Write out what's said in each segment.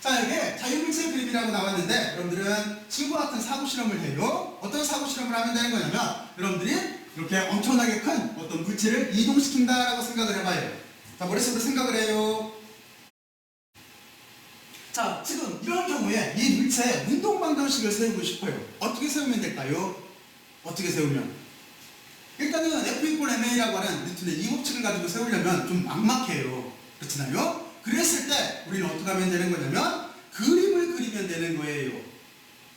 자, 이게 자유물체 그림이라고 나왔는데 여러분들은 지금과 같은 사고 실험을 해요. 어떤 사고 실험을 하면 되는 거냐면 여러분들이 이렇게 엄청나게 큰 어떤 물체를 이동시킨다라고 생각을 해봐요. 자, 머릿속으로 생각을 해요. 자, 지금 이런 경우에 이 물체에 운동방정식을 세우고 싶어요. 어떻게 세우면 될까요? 어떻게 세우면? 일단은 F=ma라고 하는 뉴턴의 이 법칙을 가지고 세우려면 좀 막막해요. 그렇잖아요? 그랬을 때 우리는 어떻게 하면 되는 거냐면 그림을 그리면 되는 거예요.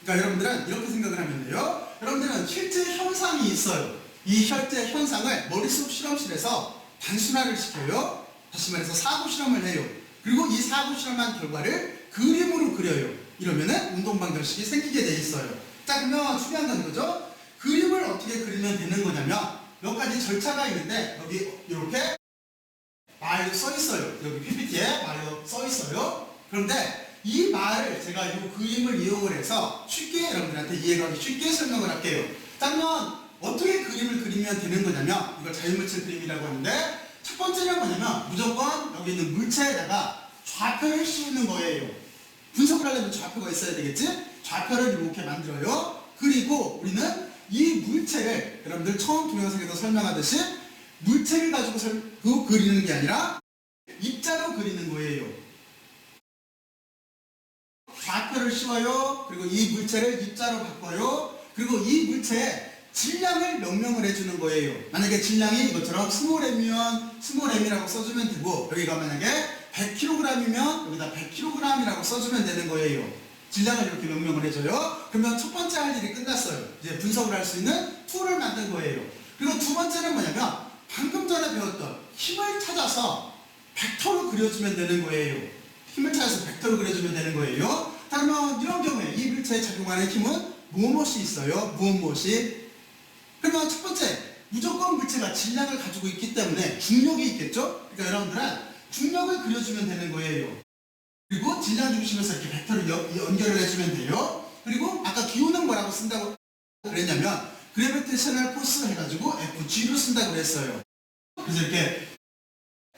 그러니까 여러분들은 이렇게 생각을 하면 돼요. 여러분들은 실제 현상이 있어요. 이 실제 현상을 머릿속 실험실에서 단순화를 시켜요. 다시 말해서 사고 실험을 해요. 그리고 이 사고 실험한 결과를 그림으로 그려요. 이러면은 운동방정식이 생기게 돼 있어요. 자, 그러면 중요한 건 이거죠. 그림을 어떻게 그리면 되는 거냐면 몇 가지 절차가 있는데 여기 이렇게 말로 써 있어요. 여기 PPT에 말로 써 있어요. 그런데 이 말을 제가 이 그림을 이용을 해서 쉽게 여러분들한테 이해가기 쉽게 설명을 할게요. 자, 그러면 어떻게 그림을 그리면 되는 거냐면 이걸 자유물체 그림이라고 하는데 첫 번째는 뭐냐면 무조건 여기 있는 물체에다가 좌표를 씌우는 거예요. 분석을 하려면 좌표가 있어야 되겠지? 좌표를 이렇게 만들어요. 그리고 우리는 이 물체를 여러분들 처음 동영상에서 설명하듯이 물체를 가지고 그리는 게 아니라 입자로 그리는 거예요. 좌표를 씌워요. 그리고 이 물체를 입자로 바꿔요. 그리고 이 물체에 질량을 명명을 해주는 거예요. 만약에 질량이 이것처럼 스몰 m이라고 써주면 되고 여기가 만약에 100kg이면 여기다 100kg이라고 써주면 되는 거예요. 질량을 이렇게 명명을 해줘요. 그러면 첫 번째 할 일이 끝났어요. 이제 분석을 할 수 있는 툴을 만든 거예요. 그리고 두 번째는 뭐냐면 방금 전에 배웠던 힘을 찾아서 벡터로 그려주면 되는 거예요. 힘을 찾아서 벡터로 그려주면 되는 거예요. 자, 그러면 이런 경우에 이 물체에 작용하는 힘은 무엇이 있어요? 무엇이? 그러면 첫 번째, 무조건 물체가 질량을 가지고 있기 때문에 중력이 있겠죠? 그러니까 여러분들은 중력을 그려주면 되는 거예요. 그리고 질량 중심에서 이렇게 벡터를 연결을 해주면 돼요. 그리고 아까 기호는 뭐라고 쓴다고 그랬냐면 그래비테이셔널 포스 해가지고 FG로 쓴다고 그랬어요. 그래서 이렇게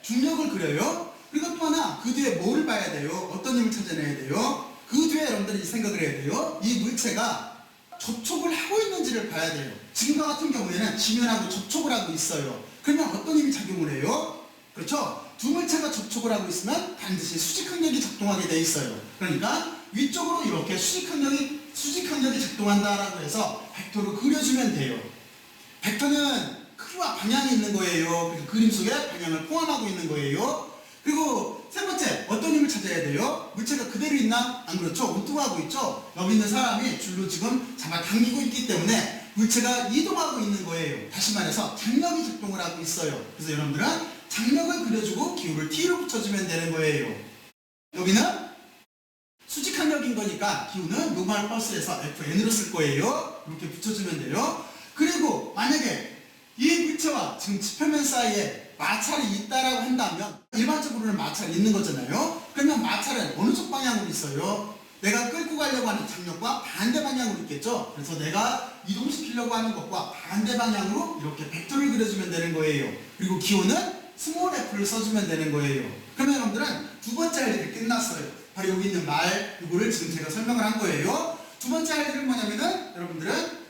중력을 그려요. 그리고 또 하나 그 뒤에 뭐를 봐야 돼요? 어떤 힘을 찾아내야 돼요? 그 뒤에 여러분들이 생각을 해야 돼요. 이 물체가 접촉을 하고 있는지를 봐야 돼요. 지금과 같은 경우에는 지면하고 접촉을 하고 있어요. 그러면 어떤 힘이 작용을 해요? 그렇죠? 두 물체가 접촉을 하고 있으면 반드시 수직항력이 작동하게 돼 있어요. 그러니까 위쪽으로 이렇게 수직항력이 작동한다라고 해서 벡터로 그려주면 돼요. 벡터는 크기와 방향이 있는 거예요. 그래서 그림 속에 방향을 포함하고 있는 거예요. 그리고 세 번째, 어떤 힘을 찾아야 돼요? 물체가 그대로 있나? 안 그렇죠? 운동하고 있죠? 여기 있는 사람이 줄로 지금 잡아당기고 있기 때문에 물체가 이동하고 있는 거예요. 다시 말해서 장력이 작동을 하고 있어요. 그래서 여러분들은 장력을 그려주고 기호를 T로 붙여주면 되는 거예요. 여기는 수직항력인 거니까 기호는 노멀 펄스에서 FN으로 쓸 거예요. 이렇게 붙여주면 돼요. 그리고 만약에 이 물체와 지금 지표면 사이에 마찰이 있다라고 한다면 일반적으로는 마찰이 있는 거잖아요. 그러면 마찰은 어느 쪽 방향으로 있어요? 내가 끌고 가려고 하는 장력과 반대 방향으로 있겠죠. 그래서 내가 이동시키려고 하는 것과 반대 방향으로 이렇게 벡터를 그려주면 되는 거예요. 그리고 기호는 스몰 f를 써주면 되는 거예요. 그러면 여러분들은 두 번째 할 일이 끝났어요. 바로 여기 있는 말, 이거를 지금 제가 설명을 한 거예요. 두 번째 할 일은 뭐냐면은 여러분들은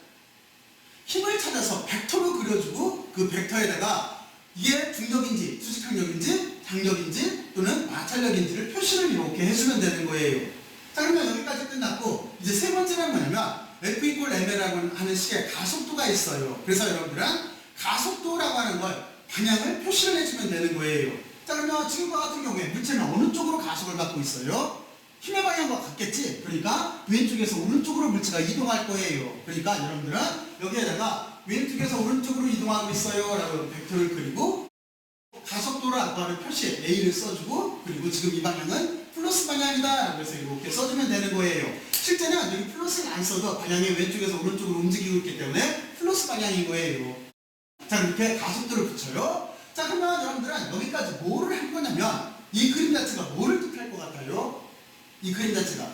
힘을 찾아서 벡터로 그려주고 그 벡터에다가 이게 중력인지 수직항력인지 장력인지 또는 마찰력인지를 표시를 이렇게 해주면 되는 거예요. 자, 그러면 여기까지 끝났고 이제 세 번째는 뭐냐면 F=m이라고 하는 식의 가속도가 있어요. 그래서 여러분들은 가속도라고 하는 걸 방향을 표시를 해주면 되는 거예요. 자, 그러면 지금과 같은 경우에 물체는 어느 쪽으로 가속을 받고 있어요? 힘의 방향과 같겠지? 그러니까 왼쪽에서 오른쪽으로 물체가 이동할 거예요. 그러니까 여러분들은 여기에다가 왼쪽에서 오른쪽으로 이동하고 있어요 라고 벡터를 그리고 가속도라고 하는 표시 A를 써주고 그리고 지금 이 방향은 플러스 방향이다 라고 해서 이렇게 써주면 되는 거예요. 실제는 여기 플러스를 안 써도 방향이 왼쪽에서 오른쪽으로 움직이고 있기 때문에 플러스 방향인 거예요. 자, 이렇게 가속도를 붙여요. 자, 그러면 여러분들은 여기까지 뭐를 할 거냐면 이 그림 자체가 뭐를 뜻할 것 같아요? 이 그림 자체가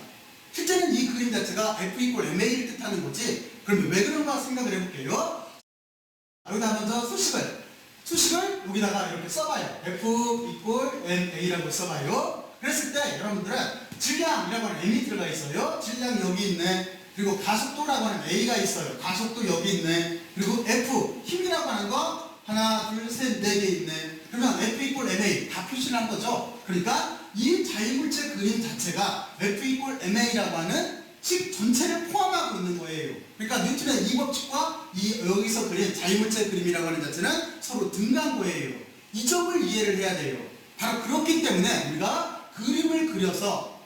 실제는 이 그림 자체가 F=ma를 뜻하는 거지. 그럼 왜 그런가 생각을 해볼게요. 여기다 먼저 수식을 여기다가 이렇게 써봐요. F=ma라고 써봐요. 그랬을 때 여러분들은 질량이라고 하는 M이 들어가 있어요. 질량 여기 있네. 그리고 가속도라고 하는 A가 있어요. 가속도 여기 있네. 그리고 F, 힘이라고 하는 거 하나, 둘, 셋, 네 개 있네. 그러면 F 이꼴 MA 다 표시를 한 거죠. 그러니까 이 자유물체 그림 자체가 F 이꼴 MA라고 하는 식 전체를 포함하고 있는 거예요. 그러니까 뉴턴의 이 법칙과 여기서 그린 자유물체 그림이라고 하는 자체는 서로 등간고예요. 이 점을 이해를 해야 돼요. 바로 그렇기 때문에 우리가 그림을 그려서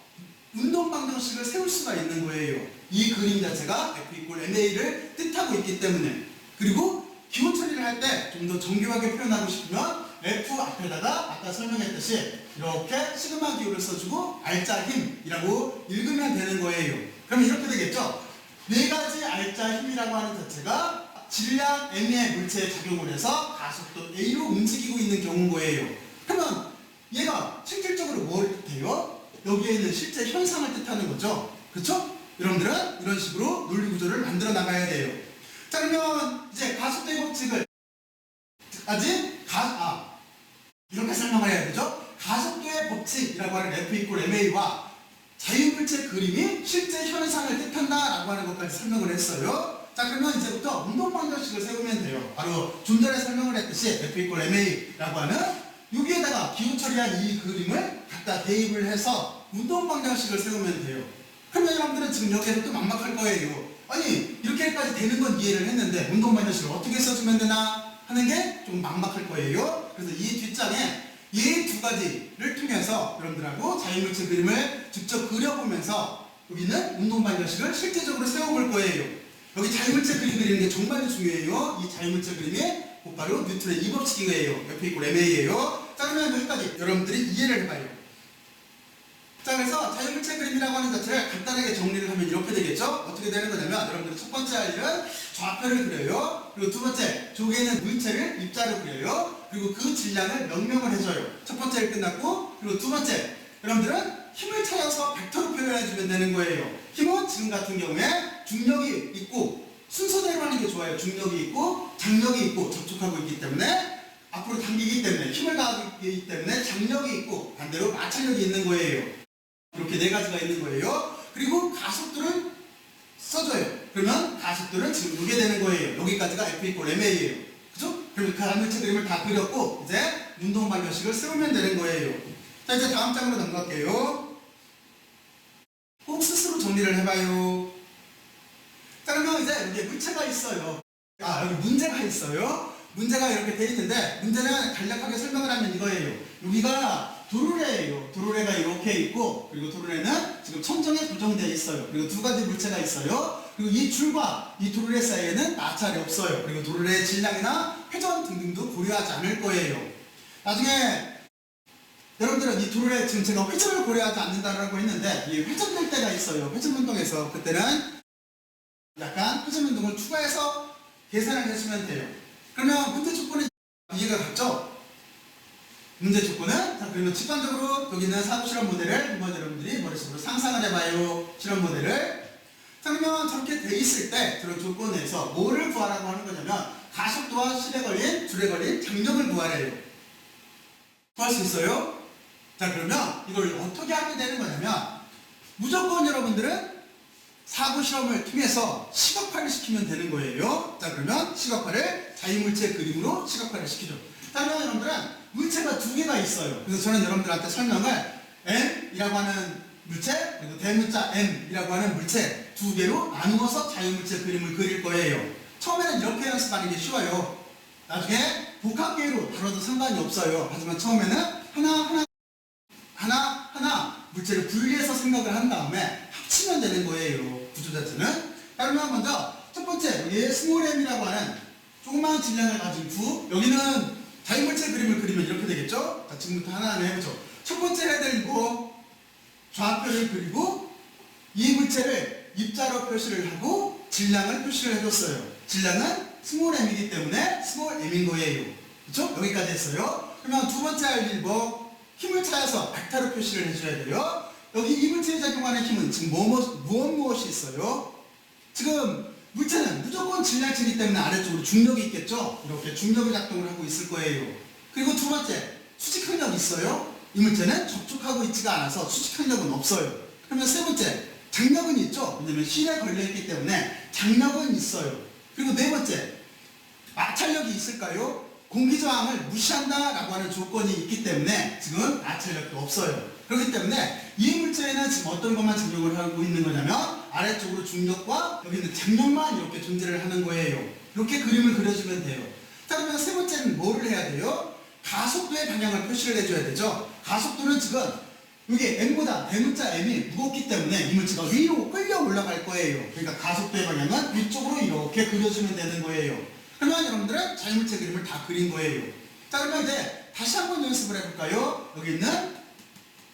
운동 방정식을 세울 수가 있는 거예요. 이 그림 자체가 F 이꼴 MA를 뜻하고 있기 때문에. 그리고 기호 처리를 할 때 좀 더 정교하게 표현하고 싶으면 F 앞에다가 아까 설명했듯이 이렇게 시그마 기호를 써주고 알짜 힘이라고 읽으면 되는 거예요. 그럼 이렇게 되겠죠? 네 가지 알짜 힘이라고 하는 자체가 질량 M의 물체에 작용을 해서 가속도 A로 움직이고 있는 경우인 거예요. 그러면 얘가 실질적으로 뭘 뜻해요? 여기에 있는 실제 현상을 뜻하는 거죠. 그렇죠? 여러분들은 이런 식으로 논리 구조를 만들어 나가야 돼요. 자, 그러면 이제 가속도의 법칙을 이렇게 설명을 해야 되죠. 가속도의 법칙이라고 하는 F 이꼴 MA와 자유물체 그림이 실제 현상을 뜻한다라고 하는 것까지 설명을 했어요. 자, 그러면 이제부터 운동 방정식을 세우면 돼요. 바로 좀 전에 설명을 했듯이 F 이꼴 MA라고 하는 여기에다가 기호 처리한 이 그림을 갖다 대입을 해서 운동 방정식을 세우면 돼요. 그러면 여러분들은 지금 여기에서 또 막막할 거예요. 아니, 이렇게까지 되는 건 이해를 했는데 운동 방정식을 어떻게 써주면 되나 하는 게 좀 막막할 거예요. 그래서 이 뒷장에 이 두 가지를 통해서 여러분들하고 자유물체 그림을 직접 그려보면서 여기는 운동 방정식을 실제적으로 세워볼 거예요. 여기 자유물체 그림 그리는 게 정말 중요해요. 이 자유물체 그림이 곧바로 뉴턴의 이 법칙이에요. F 이꼴 MA예요. 자, 그러면 여기까지 여러분들이 이해를 해봐요. 자, 그래서 자유물체 그림이라고 하는 자체를 간단하게 정리를 하면 이렇게 되겠죠? 어떻게 되는 거냐면 여러분들 첫 번째 할 일은 좌표를 그려요. 그리고 두 번째, 저기에 있는 물체를 입자로 그려요. 그리고 그 질량을 명명을 해줘요. 첫 번째를 끝났고, 그리고 두 번째, 여러분들은 힘을 찾아서 벡터로 표현해주면 되는 거예요. 힘은 지금 같은 경우에 중력이 있고 순서대로 하는 게 좋아요. 중력이 있고 장력이 있고 접촉하고 있기 때문에 앞으로 당기기 때문에 힘을 가하기 때문에 장력이 있고 반대로 마찰력이 있는 거예요. 이렇게 네 가지가 있는 거예요. 그리고 가속도를 써줘요. 그러면 가속도는 지금 이게 되는 거예요. 여기까지가 F 이꼴 MA예요. 그죠? 그럼 그 자유물체 그림을 다 그렸고 이제 운동 방정식을 세우면 되는 거예요. 자, 이제 다음 장으로 넘어갈게요. 꼭 스스로 정리를 해봐요. 자, 그러면 이제 여기 물체가 있어요. 여기 문제가 있어요. 문제가 이렇게 돼 있는데 문제는 간략하게 설명을 하면 이거예요. 여기가 도르래예요. 도르래가 이렇게 있고 그리고 도르래는 지금 천정에 고정되어 있어요. 그리고 두 가지 물체가 있어요. 그리고 이 줄과 이 도르래 사이에는 마찰이 없어요. 그리고 도르래의 질량이나 회전 등등도 고려하지 않을 거예요. 나중에 여러분들은 이 도르래 지금 제가 회전을 고려하지 않는다라고 했는데 이 회전될 때가 있어요. 회전 운동에서 그때는 약간 회전 운동을 추가해서 계산을 해주면 돼요. 그러면 문제 조건이 이해가 갔죠? 문제 조건은 자, 그러면 직관적으로 여기 있는 사고 실험 모델을 한번 여러분들이 머릿속으로 상상을 해봐요. 실험 모델을. 자, 그러면 저렇게 돼 있을 때 그런 조건에서 뭐를 구하라고 하는 거냐면 가속도와 실에 걸린 줄에 걸린 장력을 구하래요. 구할 수 있어요? 자, 그러면 이걸 어떻게 하게 되는 거냐면 무조건 여러분들은 사고 실험을 통해서 시각화를 시키면 되는 거예요. 자, 그러면 시각화를 자유물체 그림으로 시각화를 시키죠. 자, 그러면 여러분들은 물체가 두 개가 있어요. 그래서 저는 여러분들한테 설명을 M이라고 하는 물체 그리고 대문자 M이라고 하는 물체 두 개로 나누어서 자유물체 그림을 그릴 거예요. 처음에는 이렇게 연습하는 게 쉬워요. 나중에 복합계로 다뤄도 상관이 없어요. 하지만 처음에는 하나 물체를 분리해서 생각을 한 다음에 합치면 되는 거예요. 구조 자체는. 그러면 먼저 첫 번째 여기 스몰 m이라고 하는 조그마한 질량을 가진 구, 여기는 자유물체 그림을 그리면 이렇게 되겠죠? 자, 지금부터 하나하나 해보죠. 첫 번째 해야 될 거 좌표를 그리고 이 물체를 입자로 표시를 하고 질량을 표시를 해줬어요. 질량은 스몰 m이기 때문에 스몰 m인 거예요. 그렇죠? 여기까지 했어요. 그러면 두 번째 할 일 뭐 힘을 찾아서 벡터로 표시를 해줘야 돼요. 여기 이 물체에 작용하는 힘은 지금 무엇이 있어요? 지금 물체는 무조건 질량체이기 때문에 아래쪽으로 중력이 있겠죠? 이렇게 중력이 작동을 하고 있을 거예요. 그리고 두 번째, 수직항력이 있어요? 이물체는 접촉하고 있지가 않아서 수직항력은 없어요. 그러면 세 번째, 장력은 있죠. 왜냐면 실에 걸려있기 때문에 장력은 있어요. 그리고 네 번째, 마찰력이 있을까요? 공기저항을 무시한다라고 하는 조건이 있기 때문에 지금 마찰력도 없어요. 그렇기 때문에 이 물체에는 지금 어떤 것만 작용을 하고 있는 거냐면 아래쪽으로 중력과 여기 있는 장력만 이렇게 존재를 하는 거예요. 이렇게 그림을 그려주면 돼요. 자, 그러면 세 번째는 뭐를 해야 돼요? 가속도의 방향을 표시를 해줘야 되죠. 가속도는 지금 여기 M보다 대문자 M이 무겁기 때문에 이 물체가 위로 끌려 올라갈 거예요. 그러니까 가속도의 방향은 위쪽으로 이렇게 그려주면 되는 거예요. 그러면 여러분들은 자유물체 그림을 다 그린 거예요. 자, 그러면 이제 다시 한번 연습을 해볼까요? 여기 있는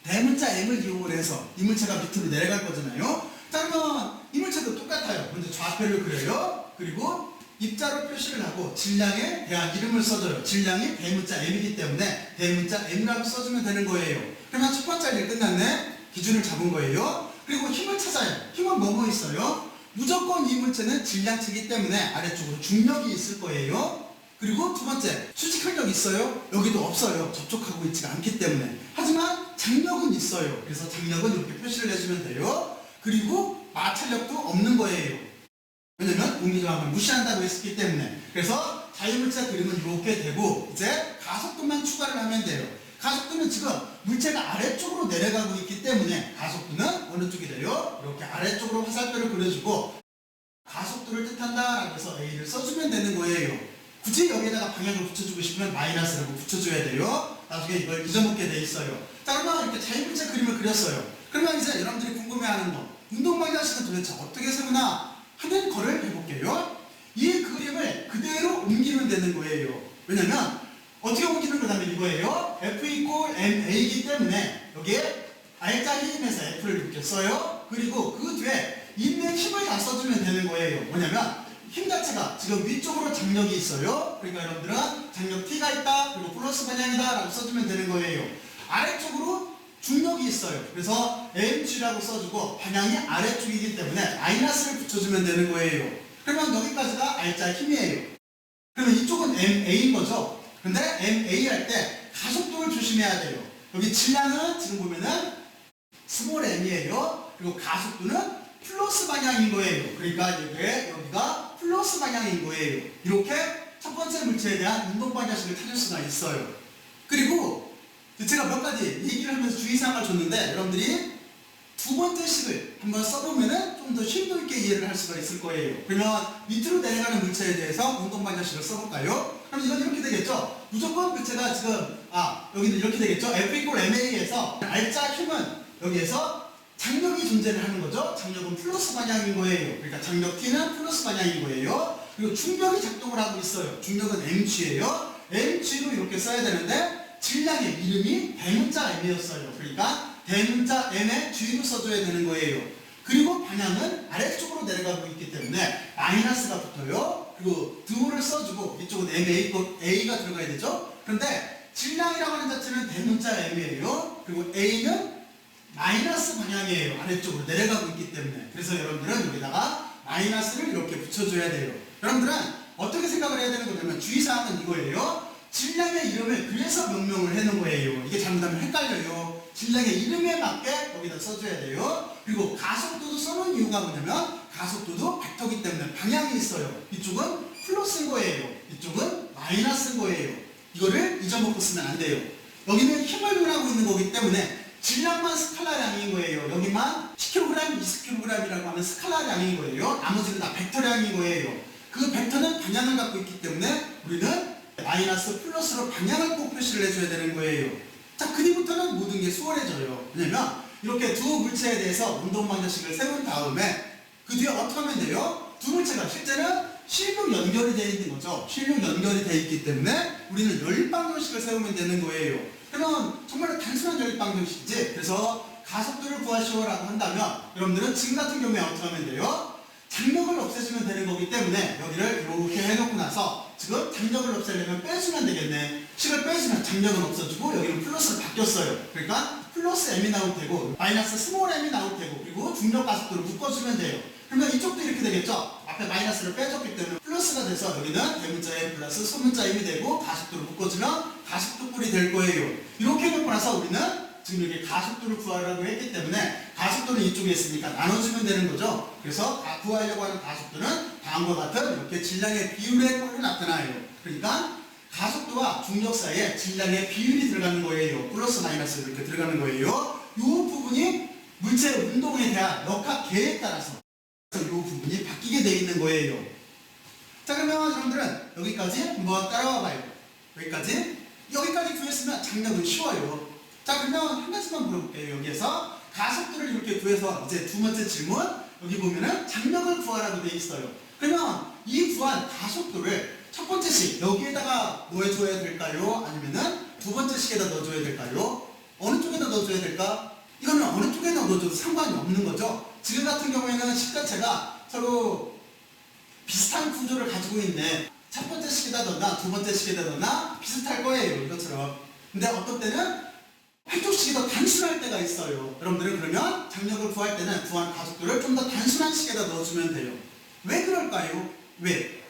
대문자 M을 이용을 해서 이 물체가 밑으로 내려갈 거잖아요. 자, 그러면 이 물체도 똑같아요. 먼저 좌표를 그려요. 그리고 입자로 표시를 하고 질량에 대한 이름을 써줘요. 질량이 대문자 M이기 때문에 대문자 M이라고 써주면 되는 거예요. 그러면 첫 번째 일 끝났네. 기준을 잡은 거예요. 그리고 힘을 찾아요. 힘은 뭐뭐 있어요? 무조건 이 물체는 질량체이기 때문에 아래쪽으로 중력이 있을 거예요. 그리고 두 번째, 수직항력 있어요? 여기도 없어요. 접촉하고 있지가 않기 때문에. 하지만 장력은 있어요. 그래서 장력은 이렇게 표시를 해주면 돼요. 그리고 마찰력도 없는 거예요. 왜냐면 공기저항을 무시한다고 했기 때문에. 그래서 자유물체 그림은 이렇게 되고 이제 가속도만 추가를 하면 돼요. 가속도는 지금 물체가 아래쪽으로 내려가고 있기 때문에 가속도는 어느 쪽이 돼요? 이렇게 아래쪽으로 화살표를 그려주고 가속도를 뜻한다라고 해서 A를 써주면 되는 거예요. 굳이 여기에다가 방향을 붙여주고 싶으면 마이너스라고 붙여줘야 돼요. 나중에 이걸 잊어먹게 돼 있어요. 자, 그러면 이렇게 자유물체 그림을 그렸어요. 그러면 이제 여러분들이 궁금해하는 거, 운동방향식은 도대체 어떻게 세우나 하는 거를 해볼게요. 이 그림을 그대로 옮기면 되는 거예요. 왜냐면 어떻게 옮기는 거냐면 이거예요. F 이퀄 MA이기 때문에 여기에 R자 힘에서 F를 이렇게 써요. 그리고 그 뒤에 있는 힘을 다 써주면 되는 거예요. 뭐냐면 힘 자체가 지금 위쪽으로 장력이 있어요. 그러니까 여러분들은 장력 T가 있다. 그리고 플러스 방향이다 라고 써주면 되는 거예요. 아래쪽으로 중력이 있어요. 그래서 mg라고 써주고 방향이 아래쪽이기 때문에 마이너스를 붙여주면 되는 거예요. 그러면 여기까지가 R자 힘이에요. 그러면 이쪽은 MA인 거죠. 근데 MA 할 때 가속도를 조심해야 돼요. 여기 질량은 지금 보면은 스몰 m이에요. 그리고 가속도는 플러스 방향인 거예요. 그러니까 여기가 플러스 방향인 거예요. 이렇게 첫 번째 물체에 대한 운동 방정식을 찾을 수가 있어요. 그리고 제가 몇 가지 얘기를 하면서 주의사항을 줬는데 여러분들이 두 번째 식을 한번 써보면은 좀 더 심도 있게 이해를 할 수가 있을 거예요. 그러면 밑으로 내려가는 물체에 대해서 운동 방정식을 써볼까요? 그럼 이건 이렇게 되겠죠? 무조건 물체가 지금 여기는 이렇게 되겠죠? F 이퀄 MA에서 R자 힘은 여기에서 장력이 존재를 하는 거죠. 장력은 플러스 방향인 거예요. 그러니까 장력 T는 플러스 방향인 거예요. 그리고 중력이 작동을 하고 있어요. 중력은 mg예요. mg로 이렇게 써야 되는데 질량의 이름이 대문자 m이었어요. 그러니까 대문자 m의 g로 써줘야 되는 거예요. 그리고 방향은 아래쪽으로 내려가고 있기 때문에 마이너스가 붙어요. 그리고 드호를 써주고 이쪽은 A가 들어가야 되죠. 그런데 질량이라고 하는 자체는 대문자 m이에요. 그리고 A는 마이너스 방향이에요. 아래쪽으로 내려가고 있기 때문에. 그래서 여러분들은 여기다가 마이너스를 이렇게 붙여줘야 돼요. 여러분들은 어떻게 생각을 해야 되는 거냐면 주의사항은 이거예요. 질량의 이름을 그래서 명명을 해놓은 거예요. 이게 잘못하면 헷갈려요. 질량의 이름에 맞게 여기다 써줘야 돼요. 그리고 가속도도 써놓은 이유가 뭐냐면 가속도도 벡터기 때문에 방향이 있어요. 이쪽은 플러스인 거예요. 이쪽은 마이너스인 거예요. 이거를 잊어먹고 쓰면 안 돼요. 여기는 힘을 논하고 있는 거기 때문에 질량만 스칼라량인 거예요. 여기만 10kg, 20kg이라고 하면 스칼라량인 거예요. 나머지는 다 벡터량인 거예요. 그 벡터는 방향을 갖고 있기 때문에 우리는 마이너스 플러스로 방향을 꼭 표시를 해줘야 되는 거예요. 자, 그뒤부터는 모든 게 수월해져요. 왜냐면 이렇게 두 물체에 대해서 운동 방정식을 세운 다음에 그 뒤에 어떻게 하면 돼요? 두 물체가 실제는 실로 연결이 되어 있는 거죠. 실로 연결이 되어 있기 때문에 우리는 연립 방정식을 세우면 되는 거예요. 그러면 정말 단순한 연립 방정식이지. 그래서 가속도를 구하시오라고 한다면 여러분들은 지금 같은 경우에 어떻게 하면 돼요? 장력을 없애주면 되는 거기 때문에 여기를 이렇게 해놓고 나서 지금 장력을 없애려면 빼주면 되겠네. 식을 빼주면 장력은 없어지고 여기는 플러스로 바뀌었어요. 그러니까 플러스 m이 나올 테고 마이너스 스몰 m이 나올 테고 그리고 중력 가속도를 묶어주면 돼요. 그러면 이쪽도 이렇게 되겠죠? 앞에 마이너스를 빼줬기 때문에 플러스가 돼서 여기는 대문자 m 플러스 소문자 m이 되고 가속도를 묶어주면 가속도 꼴이 될 거예요. 이렇게 놓고 나서 우리는 지금 여기 가속도를 구하라고 했기 때문에 가속도는 이쪽에 있으니까 나눠주면 되는 거죠. 그래서 구하려고 하는 가속도는 다음과 같은 이렇게 질량의 비율의 꼴로 나타나요. 그러니까 가속도와 중력 사이에 질량의 비율이 들어가는 거예요. 플러스 마이너스 이렇게 들어가는 거예요. 이 부분이 물체의 운동에 대한 역학계에 따라서 이 부분이 바뀌게 되어 있는 거예요. 자, 그러면 여러분들은 여기까지 한번 따라와 봐요. 여기까지 구했으면 장력은 쉬워요. 자, 그러면 한 가지만 물어볼게요. 여기에서 가속도를 이렇게 구해서 이제 두 번째 질문, 여기 보면은 장력을 구하라고 되어 있어요. 그러면 이 구한 가속도를 첫 번째 식 여기에다가 넣어줘야 될까요? 아니면은 두 번째 식에다 넣어줘야 될까요? 어느 쪽에다 넣어줘야 될까? 이거는 어느 쪽에다 넣어줘도 상관이 없는 거죠. 지금 같은 경우에는 식 자체가 서로 비슷한 구조를 가지고 있네. 첫 번째 식에다 넣나 두 번째 식에다 넣나 비슷할 거예요. 이것처럼. 근데 어떤 때는 한쪽 식이 더 단순할 때가 있어요. 여러분들은 그러면 장력을 구할 때는 구한 가속도를 좀 더 단순한 식에다 넣어주면 돼요. 왜 그럴까요? 왜?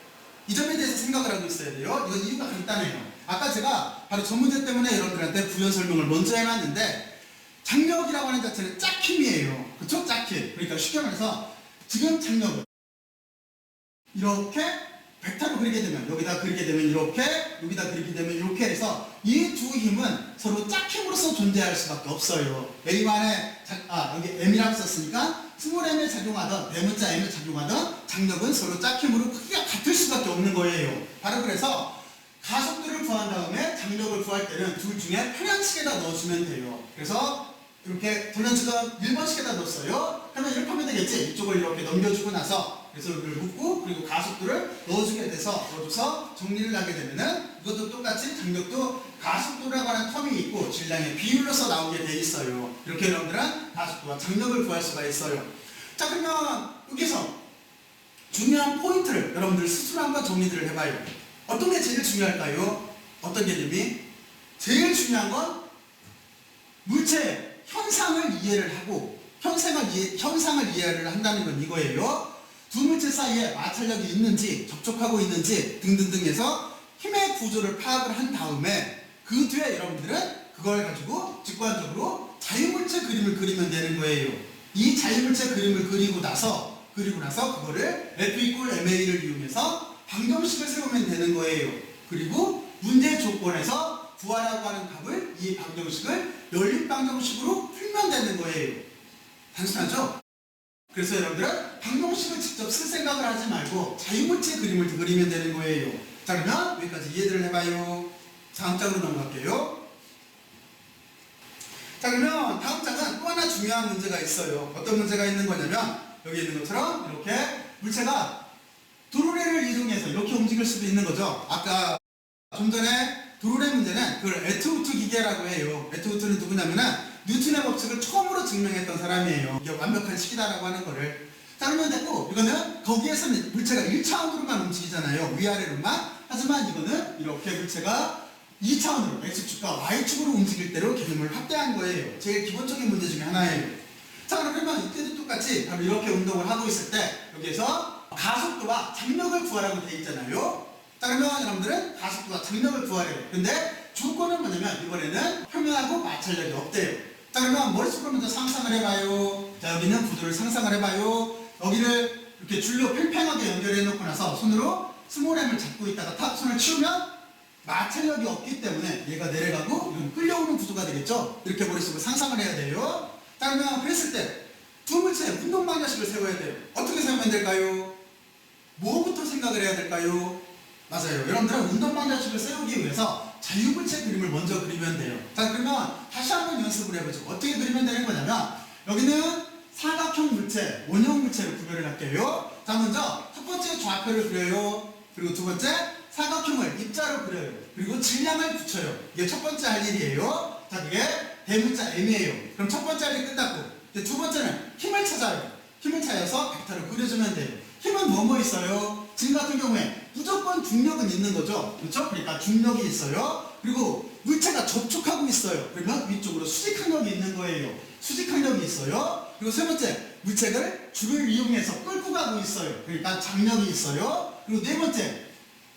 이 점에 대해서 생각을 하고 있어야 돼요. 이건 이유가 간단해요. 아까 제가 바로 저 문제 때문에 여러분들한테 부연 설명을 먼저 해놨는데 장력이라고 하는 자체는 짝힘이에요. 그쵸? 짝힘. 그러니까 쉽게 말해서 지금 장력을 이렇게 벡터로 그리게 되면 여기다 그리게 되면 이렇게 여기다 그리게 되면 이렇게 해서 이 두 힘은 서로 짝힘으로서 존재할 수밖에 없어요. A만에 여기 M이라고 썼으니까 스몰 M에 작용하던 대문자 M에 작용하던 장력은 서로 짝힘으로 크기가 같을 수밖에 없는 거예요. 바로 그래서 가속도를 구한 다음에 장력을 구할 때는 둘 중에 편향식에다 넣어주면 돼요. 그래서 이렇게 돌려주던 1번식에다 넣었어요. 그러면 이렇게 하면 되겠지. 이쪽을 이렇게 넘겨주고 나서 그래서 여기를 묶고 그리고 가속도를 넣어주게 돼서 넣어줘서 정리를 하게 되면은 이것도 똑같이 장력도 가속도라고 하는 텀이 있고 질량의 비율로서 나오게 돼 있어요. 이렇게 여러분들은 가속도와 장력을 구할 수가 있어요. 자, 그러면 여기서 중요한 포인트를 여러분들 스스로 한번 정리를 해봐요. 어떤 게 제일 중요할까요? 어떤 개념이? 제일 중요한 건 물체의 현상을 이해를 하고 현상을 이해를 한다는 건 이거예요. 두 물체 사이에 마찰력이 있는지 접촉하고 있는지 등등등 해서 힘의 구조를 파악을 한 다음에 그 뒤에 여러분들은 그걸 가지고 직관적으로 자유물체 그림을 그리면 되는 거예요. 이 자유물체 그림을 그리고 나서 그거를 F=MA를 이용해서 방정식을 세우면 되는 거예요. 그리고 문제 조건에서 구하라고 하는 값을 이 방정식을 열린 방정식으로 풀면 되는 거예요. 단순하죠? 그래서 여러분들은 방정식을 직접 쓸 생각을 하지 말고 자유물체 그림을 그리면 되는 거예요. 자, 그러면 여기까지 이해를 해봐요. 다음 장으로 넘어갈게요. 자, 그러면 다음 장은 또 하나 중요한 문제가 있어요. 어떤 문제가 있는 거냐면 여기 있는 것처럼 이렇게 물체가 도르래를 이용해서 이렇게 움직일 수도 있는 거죠. 아까 좀 전에 도르래 문제는 그걸 에투우트 기계라고 해요. 에투우트는 누구냐면은 뉴턴의 법칙을 처음으로 증명했던 사람이에요. 이게 완벽한 식이다라고 하는 거를. 자, 그러면 됐고 이거는 거기에서는 물체가 1차원으로만 움직이잖아요. 위아래로만. 하지만 이거는 이렇게 물체가 2차원으로 X축과 Y축으로 움직일 대로 개념을 확대한 거예요. 제일 기본적인 문제 중에 하나예요. 자, 그러면 이때도 똑같이 바로 이렇게 운동을 하고 있을 때 여기에서 가속도와 장력을 구하라고 되어 있잖아요. 자, 그러면 여러분들은 가속도와 장력을 구하래요. 근데 조건은 뭐냐면 이번에는 평면하고 마찰력이 없대요. 자, 그러면 머릿속으로 먼저 상상을 해봐요. 자, 여기는 구도를 상상을 해봐요. 여기를 이렇게 줄로 팽팽하게 연결해 놓고 나서 손으로 스몰 M을 잡고 있다가 탁 손을 치우면 마찰력이 없기 때문에 얘가 내려가고 이건 끌려오는 구조가 되겠죠. 이렇게 머릿속으로 상상을 해야 돼요. 자, 그러면 그랬을 때 두 물체의 운동 방정식을 세워야 돼요. 어떻게 세우면 될까요? 뭐부터 생각을 해야 될까요? 맞아요. 여러분들은 운동 방정식을 세우기 위해서 자유물체 그림을 먼저 그리면 돼요. 자, 그러면 다시 한번 연습을 해보죠. 어떻게 그리면 되는 거냐면 여기는 사각형 물체, 원형 물체를 구별을 할게요. 자, 먼저 첫 번째 좌표를 그려요. 그리고 두 번째 사각형을 입자로 그려요. 그리고 질량을 붙여요. 이게 첫 번째 할 일이에요. 자, 그게 대문자 M이에요. 그럼 첫 번째 할 일 끝났고 이제 두 번째는 힘을 찾아요. 힘을 찾아서 벡터를 그려주면 돼요. 힘은 뭐뭐 있어요? 지금 같은 경우에 무조건 중력은 있는 거죠. 그렇죠? 그러니까 중력이 있어요. 그리고 물체가 접촉하고 있어요. 그러면 위쪽으로 수직항력이 있는 거예요. 수직항력이 있어요. 그리고 세 번째, 물체를 줄을 이용해서 끌고 가고 있어요. 그러니까 장력이 있어요. 그리고 네 번째,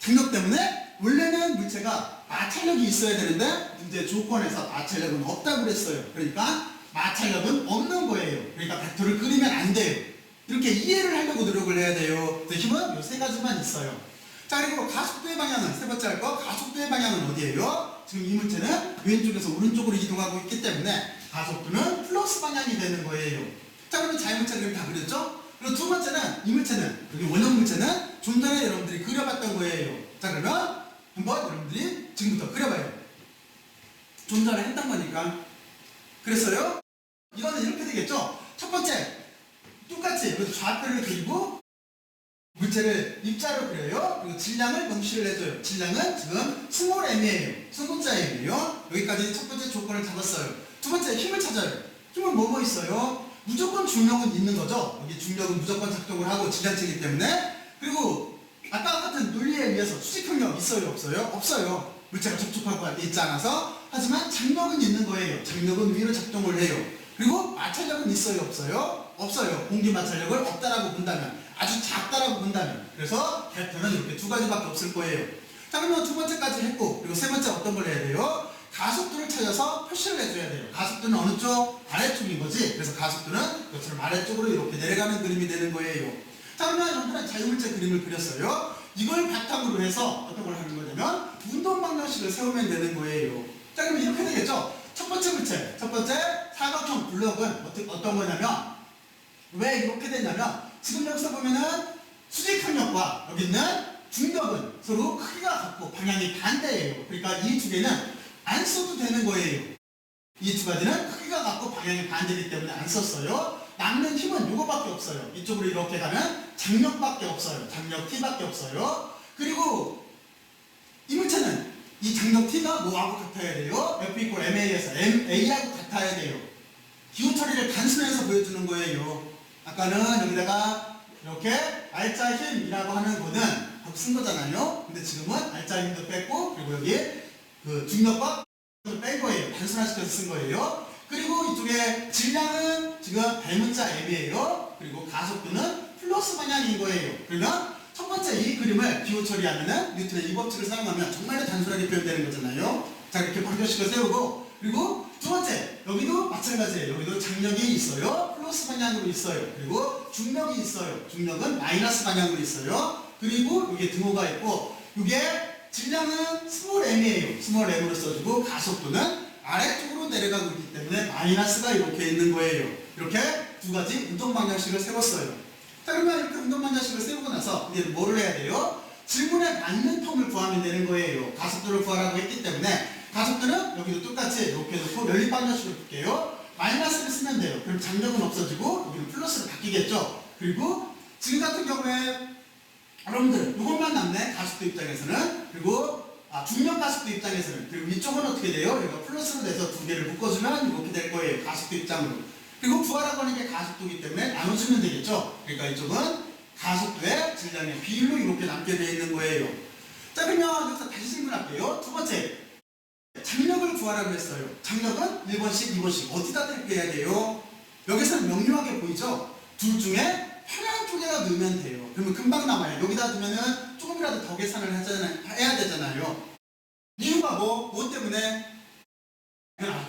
장력 때문에 원래는 물체가 마찰력이 있어야 되는데 문제 조건에서 마찰력은 없다고 그랬어요. 그러니까 마찰력은 없는 거예요. 그러니까 벡터를 그리면 안 돼요. 이렇게 이해를 하려고 노력을 해야 돼요. 그래서 힘은 이 세 가지만 있어요. 자, 그리고 가속도의 방향은 세 번째 할 거, 가속도의 방향은 어디예요? 지금 이 물체는 왼쪽에서 오른쪽으로 이동하고 있기 때문에 가속도는 플러스 방향이 되는 거예요. 자, 그러면 자유물체 그림 다 그렸죠? 그리고 두 번째는 이 물체는, 여기 원형 물체는 좀 전에 여러분들이 그려봤던 거예요. 자, 그러면 한번 여러분들이 지금부터 그려봐요. 좀 전에 했던 거니까. 그랬어요? 이거는 이렇게 되겠죠? 첫 번째, 똑같이 여기서 좌표를 그리고 물체를 입자로 그려요. 그리고 질량을 명시를 해줘요. 질량은 지금 스몰 m이에요. 소문자 m이에요. 여기까지 첫 번째 조건을 잡았어요. 두 번째, 힘을 찾아요. 힘은 뭐뭐 있어요? 무조건 중력은 있는 거죠. 여기 중력은 무조건 작동을 하고 질량체이기 때문에. 그리고 아까 같은 논리에 의해서 수직항력 있어요? 없어요? 없어요. 물체가 접촉하고 있지 않아서. 하지만 장력은 있는 거예요. 장력은 위로 작동을 해요. 그리고 마찰력은 있어요? 없어요? 없어요. 공기 마찰력을 없다라고 본다면, 아주 작다라고 본다면. 그래서 벡터는 이렇게 두 가지밖에 없을 거예요. 자, 그러면 두 번째까지 했고, 그리고 세 번째 어떤 걸 해야 돼요? 가속도를 찾아서 표시를 해줘야 돼요. 가속도는 어느 쪽? 아래쪽인 거지. 그래서 가속도는 이것처럼 아래쪽으로 이렇게 내려가는 그림이 되는 거예요. 자, 그러면 여러분들은 자유물체 그림을 그렸어요. 이걸 바탕으로 해서 어떤 걸 하는 거냐면 운동 방정식을 세우면 되는 거예요. 자, 그러면 이렇게 되겠죠? 첫 번째 물체, 첫 번째 사각형 블록은 어떤 거냐면, 왜 이렇게 되냐면, 지금 여기서 보면은 수직항력과 여기 있는 중력은 서로 크기가 같고 방향이 반대예요. 그러니까 이 두 개는 안 써도 되는 거예요. 이 두 가지는 크기가 같고 방향이 반대이기 때문에 안 썼어요. 남는 힘은 요거밖에 없어요. 이쪽으로 이렇게 가면 장력밖에 없어요. 장력 T밖에 없어요. 그리고 이 물체는 이 장력 T가 뭐하고 같아야 돼요? F equal MA에서 MA하고 같아야 돼요. 기호 처리를 단순해서 보여주는 거예요. 아까는 여기다가 이렇게 알짜 힘이라고 하는 거는 하고 쓴 거잖아요. 근데 지금은 알짜 힘도 뺐고, 그리고 여기 그 중력과 뺀 거예요. 단순화시켜서 쓴 거예요. 그리고 이쪽에 질량은 지금 대문자 m이에요. 그리고 가속도는 플러스 방향인 거예요. 그러면 첫 번째 이 그림을 기호 처리하면은 뉴턴의 이 법칙을 사용하면 정말 단순하게 표현되는 거잖아요. 자, 이렇게 방정식을 세우고, 그리고 두 번째, 여기도 마찬가지예요. 여기도 장력이 있어요. 플러스 방향으로 있어요. 그리고 중력이 있어요. 중력은 마이너스 방향으로 있어요. 그리고 여기에 등호가 있고, 이게 질량은 스몰 m이에요. 스몰 m으로 써주고, 가속도는 아래쪽으로 내려가고 있기 때문에 마이너스가 이렇게 있는 거예요. 이렇게 두 가지 운동 방정식을 세웠어요. 자, 그러면 이렇게 운동 방정식을 세우고 나서 이제 뭐를 해야 돼요? 질문에 맞는 텀을 구하면 되는 거예요. 가속도를 구하라고 했기 때문에 가속도는 여기도 똑같이 이렇게 놓고 연립 방정식을 볼게요. 마이너스를 쓰면 돼요. 그럼 장력은 없어지고 여기는 플러스로 바뀌겠죠. 그리고 지금 같은 경우에 여러분들 이것만 남네. 가속도 입장에서는. 그리고 중력 가속도 입장에서는. 그리고 이쪽은 어떻게 돼요? 여기가 플러스로 돼서 두 개를 묶어주면 이렇게 될 거예요. 가속도 입장으로. 그리고 구하라고 하는 게 가속도이기 때문에 나눠주면 되겠죠. 그러니까 이쪽은 가속도의 질량의 비율로 이렇게 남게 되어 있는 거예요. 자, 그러면 여기서 다시 질문할게요. 두 번째, 장력을 구하라고 했어요. 장력은 1번씩 2번씩 어디다 대입해야 돼요? 여기서는 명료하게 보이죠? 둘 중에 평행 쪽에다 넣으면 돼요. 그러면 금방 남아요. 여기다 두면은 조금이라도 더 계산을 해야 되잖아요. 이유가 뭐 때문에?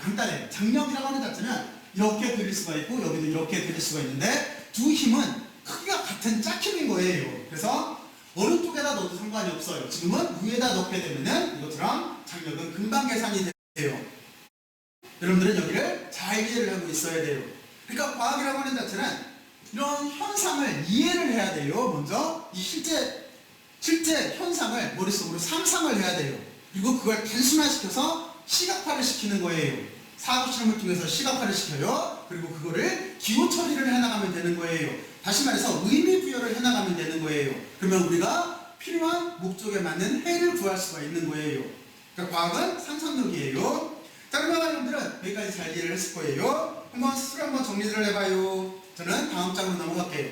간단해요. 장력이라고 하는 자체는 이렇게 그릴 수가 있고 여기도 이렇게 그릴 수가 있는데 두 힘은 크기가 같은 짝힘인 거예요. 그래서 어느 쪽에다 넣어도 상관이 없어요. 지금은 위에다 넣게 되면은 이것처럼 장력은 금방 계산이 돼요. 여러분들은 여기를 잘 이해를 하고 있어야 돼요. 그러니까 과학이라고 하는 자체는 이런 현상을 이해를 해야 돼요. 먼저 이 실제 현상을 머릿속으로 상상을 해야 돼요. 그리고 그걸 단순화시켜서 시각화를 시키는 거예요. 사고 실험을 통해서 시각화를 시켜요. 그리고 그거를 기호 처리를 해나가면 되는 거예요. 다시 말해서 의미 부여를 해나가면 되는 거예요. 그러면 우리가 필요한 목적에 맞는 해를 구할 수가 있는 거예요. 그러니까 과학은 상상력이에요. 자, 그러면 여러분들은 여기까지 잘 이해를 했을 거예요. 한번 스스로 한번 정리를 해봐요. 저는 다음 장으로 넘어갈게요.